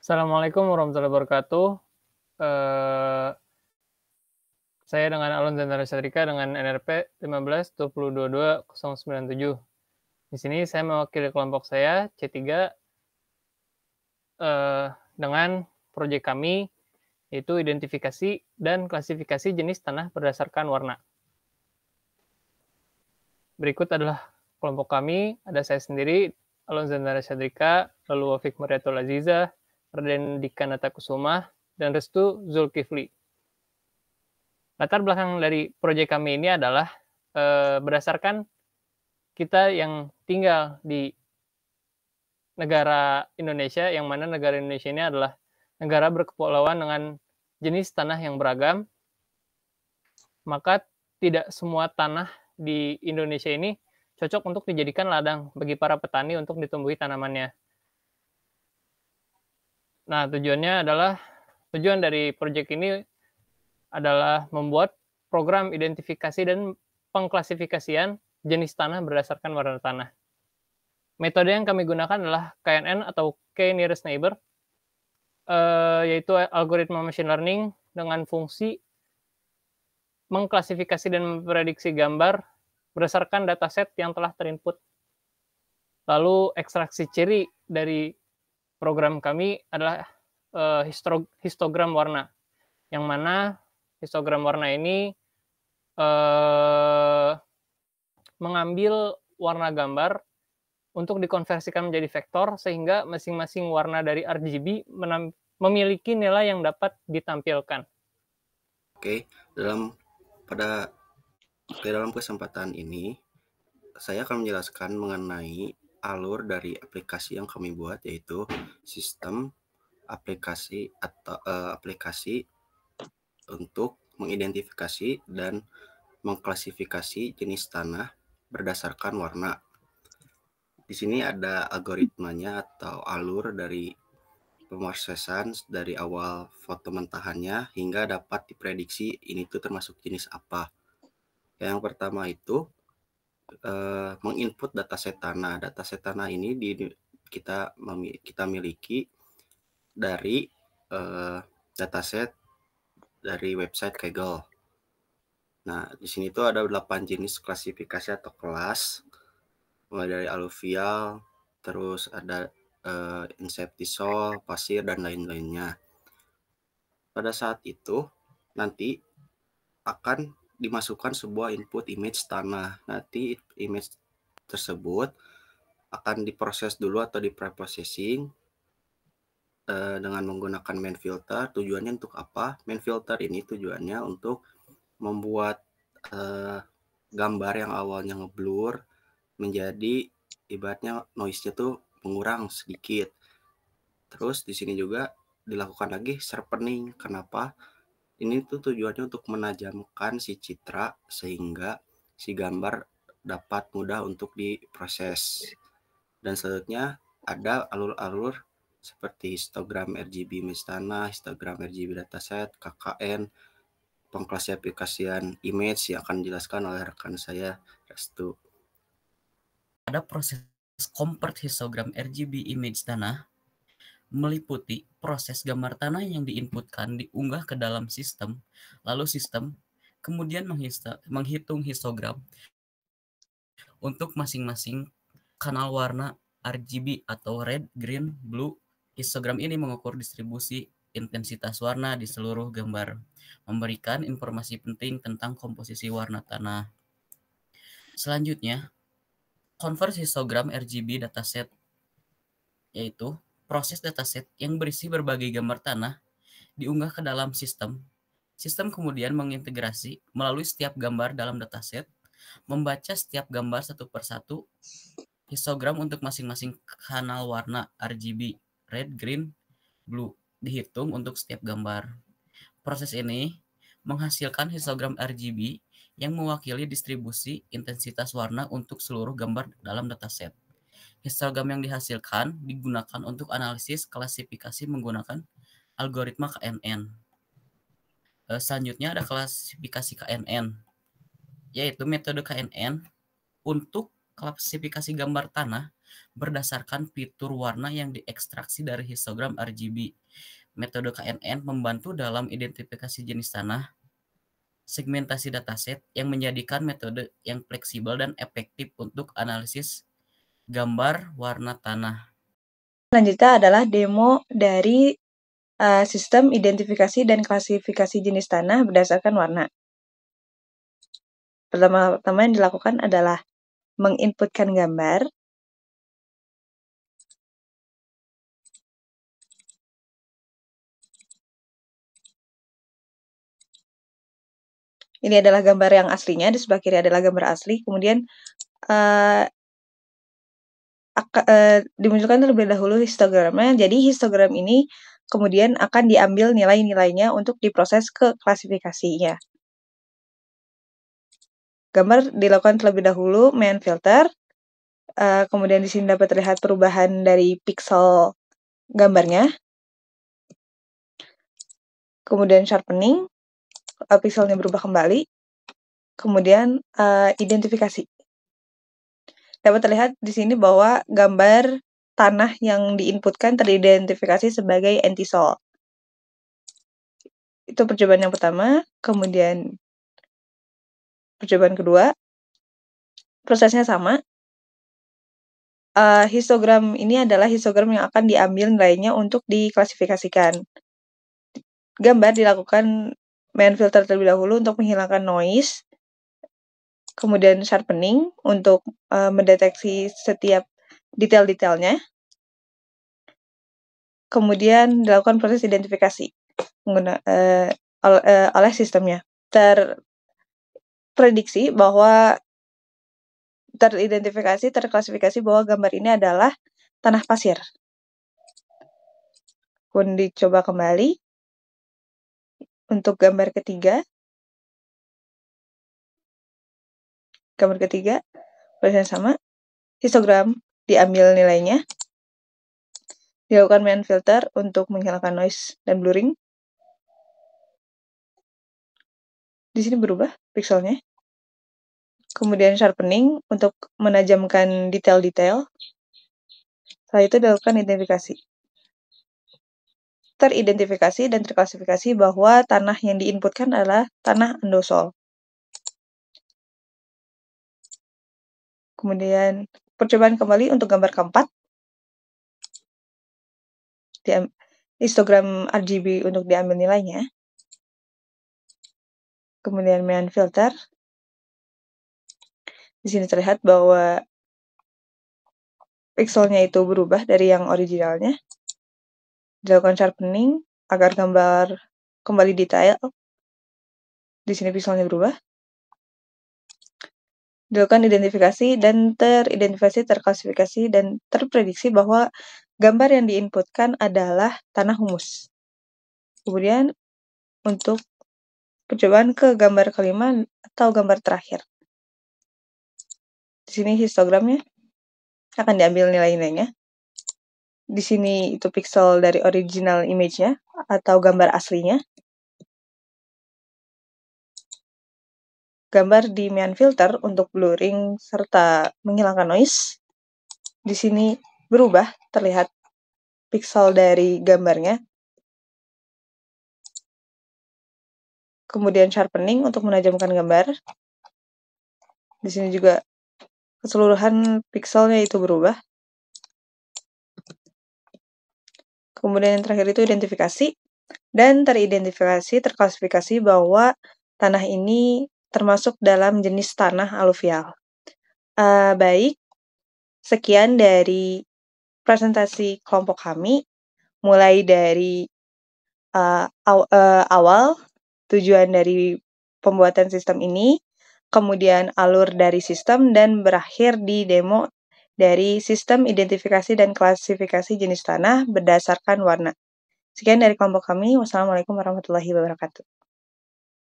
Assalamualaikum warahmatullahi wabarakatuh. Eee, saya dengan Alon Zendara Satrika dengan NRP 152022-097. Di sini saya mewakili kelompok saya C3, dengan proyek kami, yaitu identifikasi dan klasifikasi jenis tanah berdasarkan warna. Berikut adalah kelompok kami, ada saya sendiri, Alon Zendara Satrika, lalu Wafik Mariatul Azizah, Raden Dika Natakusumah, dan Restu Zulkifli. Latar belakang dari proyek kami ini adalah berdasarkan kita yang tinggal di negara Indonesia, yang mana negara Indonesia ini adalah negara berkepulauan dengan jenis tanah yang beragam, maka tidak semua tanah di Indonesia ini cocok untuk dijadikan ladang bagi para petani untuk ditumbuhi tanamannya. Nah, tujuan dari proyek ini adalah membuat program identifikasi dan pengklasifikasian jenis tanah berdasarkan warna tanah. Metode yang kami gunakan adalah KNN atau K Nearest Neighbor, yaitu algoritma machine learning dengan fungsi mengklasifikasi dan memprediksi gambar berdasarkan dataset yang telah terinput. Lalu ekstraksi ciri dari program kami adalah histogram warna, yang mana histogram warna ini mengambil warna gambar untuk dikonversikan menjadi vektor sehingga masing-masing warna dari RGB memiliki nilai yang dapat ditampilkan. Oke, dalam kesempatan ini saya akan menjelaskan mengenai alur dari aplikasi yang kami buat, yaitu sistem aplikasi atau aplikasi untuk mengidentifikasi dan mengklasifikasi jenis tanah berdasarkan warna. Di sini ada algoritmanya atau alur dari pemrosesan dari awal foto mentahannya hingga dapat diprediksi ini tuh termasuk jenis apa. Yang pertama itu menginput dataset tanah. Dataset tanah ini kita miliki dari dataset dari website Kaggle. Nah, di sini tuh ada 8 jenis klasifikasi atau kelas, mulai dari aluvial, terus ada inseptisol, pasir, dan lain-lainnya. Pada saat itu, nanti akan dimasukkan sebuah input image tanah. Nanti image tersebut akan diproses dulu atau di-preprocessing dengan menggunakan main filter. Tujuannya untuk apa? Main filter ini tujuannya untuk membuat gambar yang awalnya ngeblur menjadi ibaratnya noise-nya tuh mengurang sedikit. Terus di sini juga dilakukan lagi sharpening. Kenapa? Ini tuh tujuannya untuk menajamkan si citra sehingga si gambar dapat mudah untuk diproses. Dan selanjutnya ada alur-alur seperti histogram RGB image tanah, histogram RGB dataset, KKN, pengklasifikasian image yang akan dijelaskan oleh rekan saya, Restu. Ada proses convert histogram RGB image tanah meliputi proses gambar tanah yang diinputkan diunggah ke dalam sistem, lalu sistem kemudian menghitung histogram untuk masing-masing kanal warna RGB atau red, green, blue. Histogram ini mengukur distribusi intensitas warna di seluruh gambar, memberikan informasi penting tentang komposisi warna tanah. Selanjutnya, convert histogram RGB dataset, yaitu proses dataset yang berisi berbagai gambar tanah diunggah ke dalam sistem. Sistem kemudian mengintegrasi melalui setiap gambar dalam dataset, membaca setiap gambar satu persatu, histogram untuk masing-masing kanal warna RGB, red, green, blue, dihitung untuk setiap gambar. Proses ini menghasilkan histogram RGB yang mewakili distribusi intensitas warna untuk seluruh gambar dalam dataset. Histogram yang dihasilkan digunakan untuk analisis klasifikasi menggunakan algoritma KNN. Selanjutnya ada klasifikasi KNN, yaitu metode KNN untuk klasifikasi gambar tanah berdasarkan fitur warna yang diekstraksi dari histogram RGB. Metode KNN membantu dalam identifikasi jenis tanah, segmentasi dataset yang menjadikan metode yang fleksibel dan efektif untuk analisis gambar warna tanah. Selanjutnya adalah demo dari sistem identifikasi dan klasifikasi jenis tanah berdasarkan warna. Pertama-tama yang dilakukan adalah menginputkan gambar. Ini adalah gambar yang aslinya, di sebelah kiri adalah gambar asli. Kemudian dimunculkan terlebih dahulu histogramnya. Jadi histogram ini kemudian akan diambil nilai-nilainya untuk diproses ke klasifikasinya. Gambar dilakukan terlebih dahulu main filter. Kemudian di sini dapat terlihat perubahan dari pixel gambarnya. Kemudian sharpening, pixelnya berubah kembali. Kemudian identifikasi. Dapat terlihat di sini bahwa gambar tanah yang diinputkan teridentifikasi sebagai antisol. Itu percobaan yang pertama. Kemudian percobaan kedua, prosesnya sama. Histogram ini adalah histogram yang akan diambil nilainya untuk diklasifikasikan. Gambar dilakukan main filter terlebih dahulu untuk menghilangkan noise. Kemudian sharpening untuk mendeteksi setiap detail-detailnya. Kemudian dilakukan proses identifikasi oleh sistemnya. Terklasifikasi bahwa gambar ini adalah tanah pasir. Kemudian dicoba kembali untuk gambar ketiga. Gambar ketiga, prosesnya sama. Histogram diambil nilainya. Dilakukan main filter untuk menghilangkan noise dan blurring. Di sini berubah pixelnya. Kemudian sharpening untuk menajamkan detail-detail. Setelah itu dilakukan identifikasi. Teridentifikasi dan terklasifikasi bahwa tanah yang diinputkan adalah tanah andosol. Kemudian percobaan kembali untuk gambar keempat. Histogram RGB untuk diambil nilainya. Kemudian main filter. Di sini terlihat bahwa pixelnya itu berubah dari yang originalnya. Dilakukan sharpening agar gambar kembali detail. Di sini pixelnya berubah. Dilakukan identifikasi dan terklasifikasi dan terprediksi bahwa gambar yang diinputkan adalah tanah humus. Kemudian untuk percobaan ke gambar kelima atau gambar terakhir. Di sini histogramnya akan diambil nilai-nilainya. Di sini itu pixel dari original image-nya atau gambar aslinya. Gambar di main filter untuk blurring serta menghilangkan noise. Di sini berubah, terlihat pixel dari gambarnya. Kemudian sharpening untuk menajamkan gambar. Di sini juga keseluruhan pixelnya itu berubah. Kemudian yang terakhir itu identifikasi. Dan terklasifikasi bahwa tanah ini termasuk dalam jenis tanah aluvial. Baik, sekian dari presentasi kelompok kami, mulai dari awal tujuan dari pembuatan sistem ini, kemudian alur dari sistem, dan berakhir di demo dari sistem identifikasi dan klasifikasi jenis tanah berdasarkan warna. Sekian dari kelompok kami. Wassalamualaikum warahmatullahi wabarakatuh.